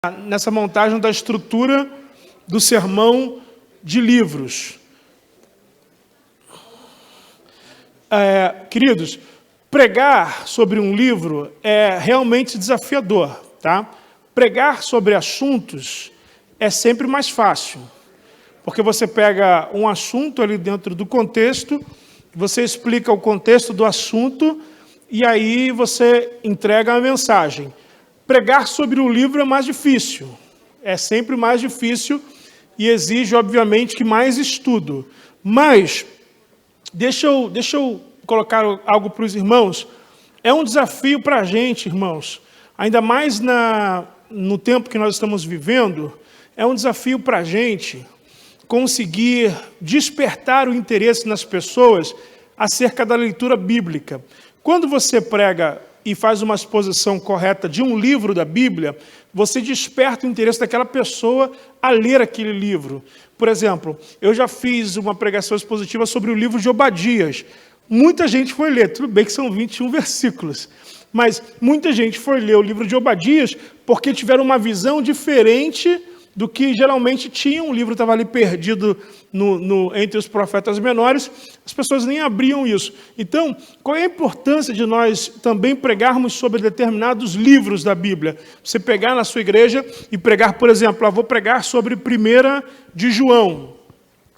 nessa montagem da estrutura do sermão de livros. Queridos, pregar sobre um livro é realmente desafiador, tá? Pregar sobre assuntos é sempre mais fácil, porque você pega um assunto ali dentro do contexto, você explica o contexto do assunto e aí você entrega a mensagem. Pregar sobre o livro é mais difícil, é sempre mais difícil e exige, obviamente, que mais estudo. Mas, deixa eu colocar algo para os irmãos. É um desafio para a gente, irmãos, ainda mais no tempo que nós estamos vivendo, é um desafio para a gente conseguir despertar o interesse nas pessoas acerca da leitura bíblica. Quando você prega e faz uma exposição correta de um livro da Bíblia, você desperta o interesse daquela pessoa a ler aquele livro. Por exemplo, eu já fiz uma pregação expositiva sobre o livro de Obadias. Muita gente foi ler, tudo bem que são 21 versículos, mas muita gente foi ler o livro de Obadias porque tiveram uma visão diferente do que geralmente tinha. Um livro estava ali perdido entre os profetas menores, as pessoas nem abriam isso. Então, qual é a importância de nós também pregarmos sobre determinados livros da Bíblia? Você pegar na sua igreja e pregar, por exemplo, vou pregar sobre 1 de João,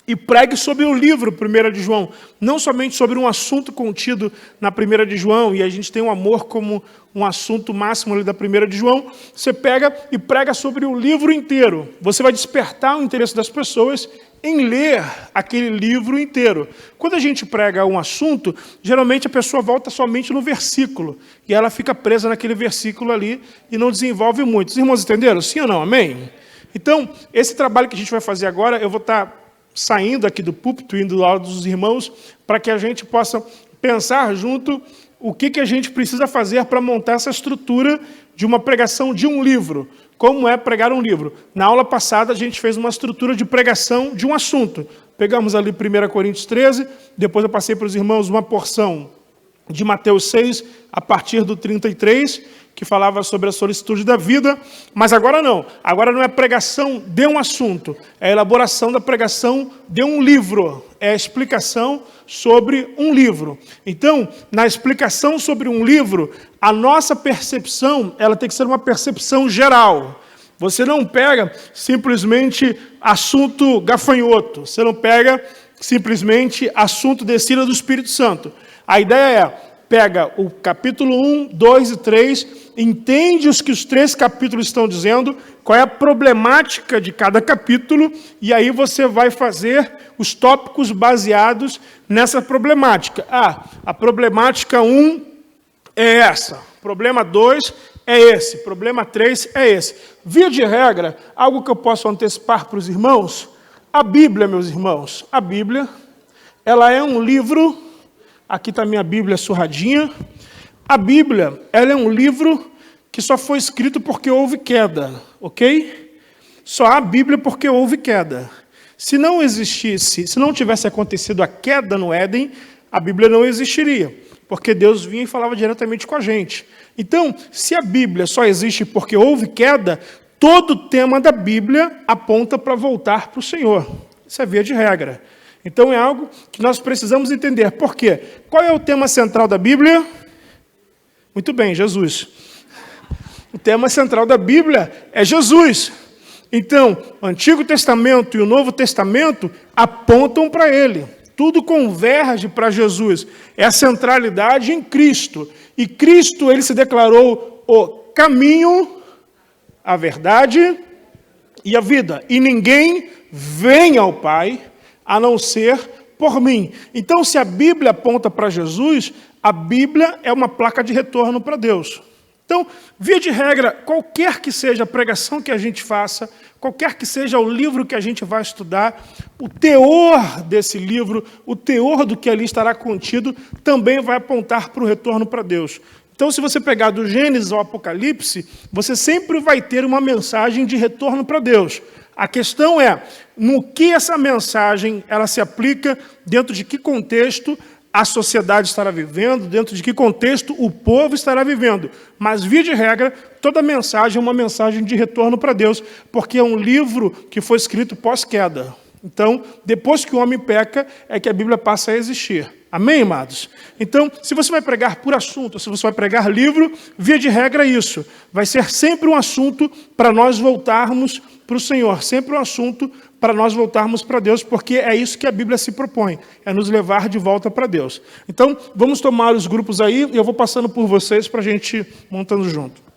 e pregue sobre o livro 1 de João, não somente sobre um assunto contido na 1 de João, e a gente tem o amor como um assunto máximo ali da 1 de João, você pega e prega sobre o livro inteiro. Você vai despertar o interesse das pessoas em ler aquele livro inteiro. Quando a gente prega um assunto, geralmente a pessoa volta somente no versículo, e ela fica presa naquele versículo ali e não desenvolve muito. Os irmãos entenderam? Sim ou não? Amém? Então, esse trabalho que a gente vai fazer agora, eu vou estar saindo aqui do púlpito, indo do lado dos irmãos, para que a gente possa pensar junto o que a gente precisa fazer para montar essa estrutura de uma pregação de um livro. Como é pregar um livro? Na aula passada, a gente fez uma estrutura de pregação de um assunto. Pegamos ali 1 Coríntios 13, depois eu passei para os irmãos uma porção de Mateus 6, a partir do 33, que falava sobre a solicitude da vida, mas agora não é pregação de um assunto, é a elaboração da pregação de um livro, é a explicação sobre um livro. Então, na explicação sobre um livro, a nossa percepção, ela tem que ser uma percepção geral. Você não pega simplesmente assunto gafanhoto, você não pega simplesmente assunto descida do Espírito Santo. A ideia é, pega o capítulo 1, 2 e 3, entende os que os 3 capítulos estão dizendo, qual é a problemática de cada capítulo, e aí você vai fazer os tópicos baseados nessa problemática. A problemática 1 é essa, problema 2 é esse, problema 3 é esse. Via de regra, algo que eu posso antecipar para os irmãos, a Bíblia, meus irmãos, a Bíblia, ela é um livro. Aqui está a minha Bíblia surradinha. A Bíblia, ela é um livro que só foi escrito porque houve queda, ok? Só há Bíblia porque houve queda. Se não existisse, se não tivesse acontecido a queda no Éden, a Bíblia não existiria, porque Deus vinha e falava diretamente com a gente. Então, se a Bíblia só existe porque houve queda, todo o tema da Bíblia aponta para voltar para o Senhor. Isso é via de regra. Então é algo que nós precisamos entender. Por quê? Qual é o tema central da Bíblia? Muito bem, Jesus. O tema central da Bíblia é Jesus. Então, o Antigo Testamento e o Novo Testamento apontam para Ele. Tudo converge para Jesus. É a centralidade em Cristo. E Cristo, Ele se declarou o caminho, a verdade e a vida. E ninguém vem ao Pai a não ser por mim. Então, se a Bíblia aponta para Jesus, a Bíblia é uma placa de retorno para Deus. Então, via de regra, qualquer que seja a pregação que a gente faça, qualquer que seja o livro que a gente vai estudar, o teor desse livro, o teor do que ali estará contido, também vai apontar para o retorno para Deus. Então, se você pegar do Gênesis ao Apocalipse, você sempre vai ter uma mensagem de retorno para Deus. A questão é, no que essa mensagem ela se aplica, dentro de que contexto, a sociedade estará vivendo, dentro de que contexto o povo estará vivendo. Mas, via de regra, toda mensagem é uma mensagem de retorno para Deus, porque é um livro que foi escrito pós-queda. Então, depois que o homem peca, é que a Bíblia passa a existir. Amém, amados? Então, se você vai pregar por assunto, se você vai pregar livro, via de regra é isso. Vai ser sempre um assunto para nós voltarmos para o Senhor, sempre um assunto para nós voltarmos para Deus, porque é isso que a Bíblia se propõe, é nos levar de volta para Deus. Então, vamos tomar os grupos aí, e eu vou passando por vocês para a gente ir montando junto.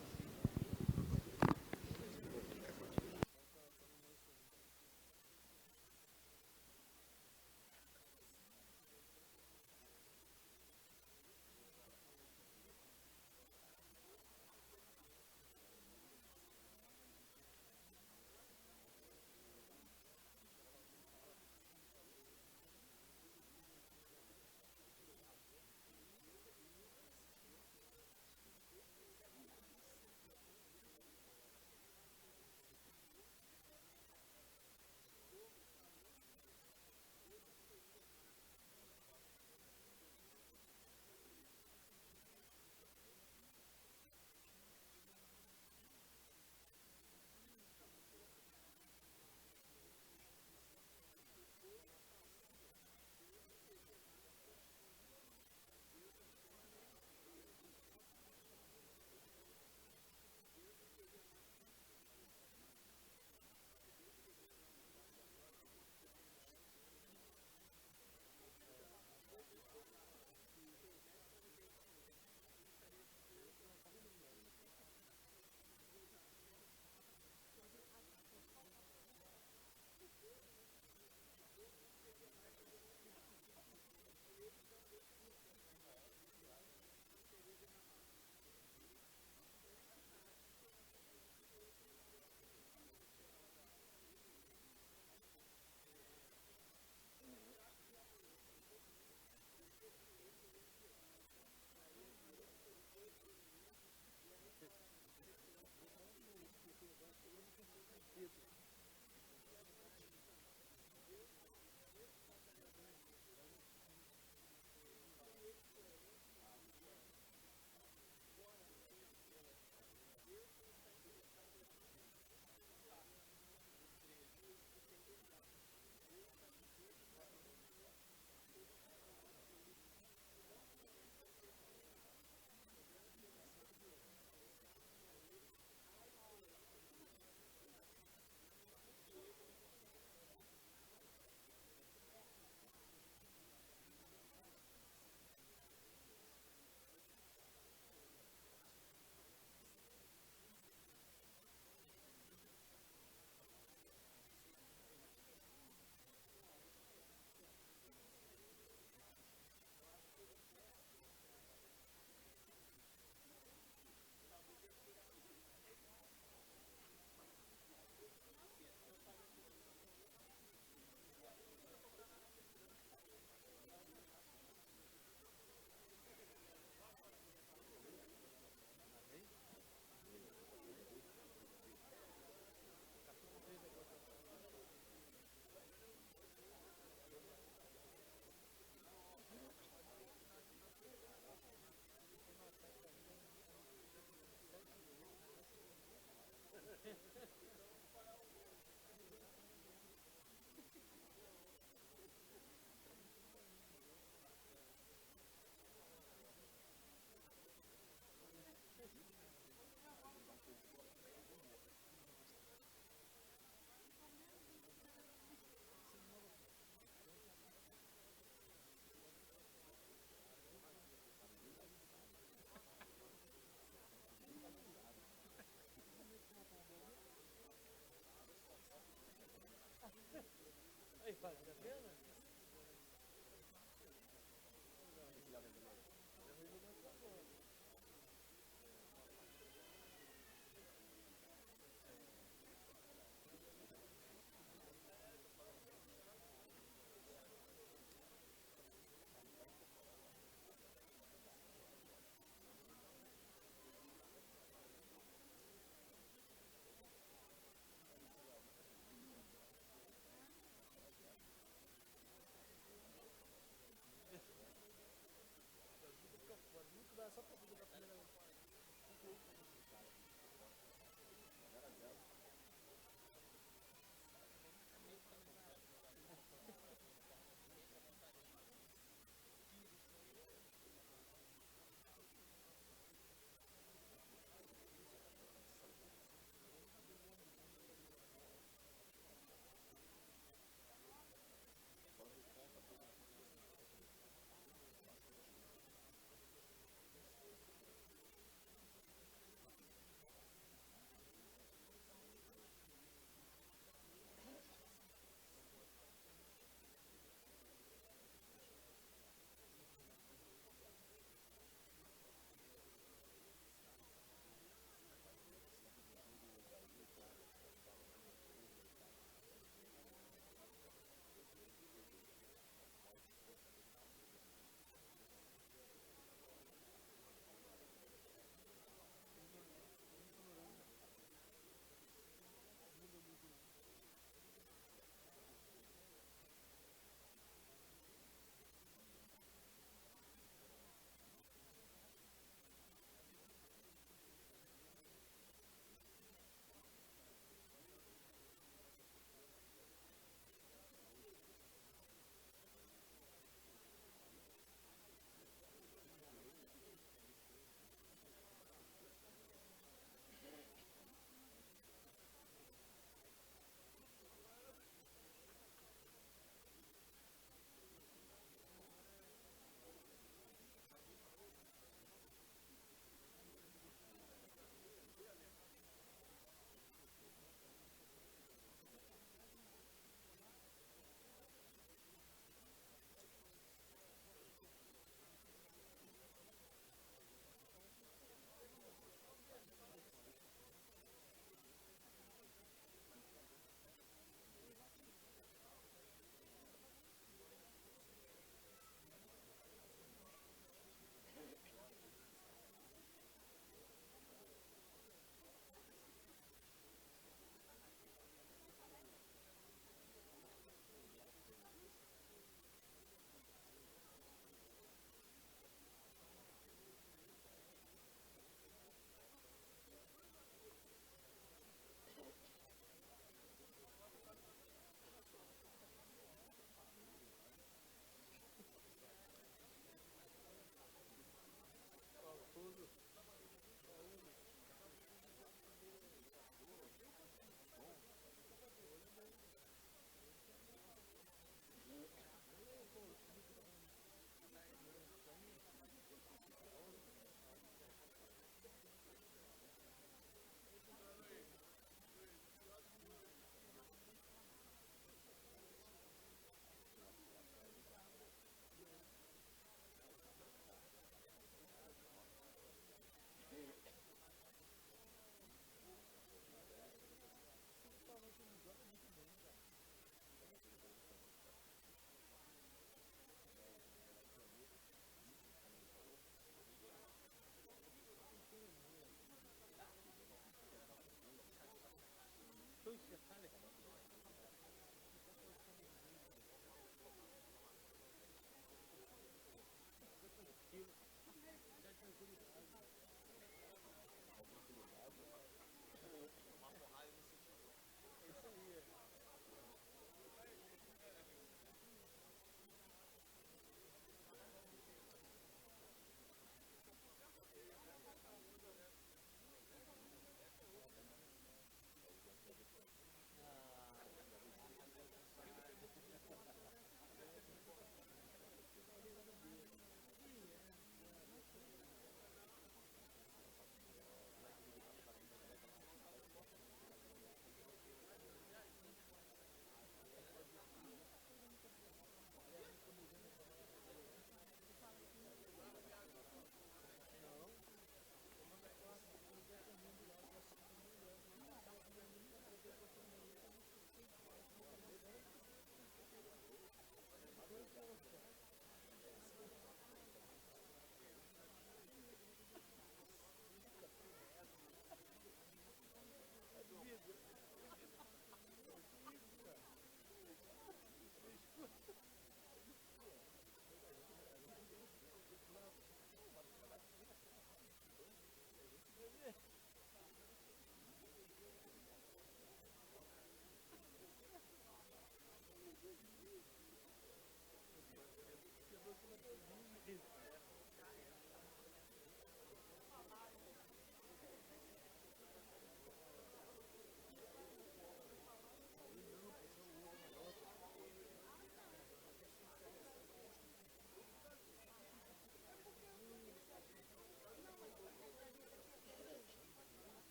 Aí, faz a pena?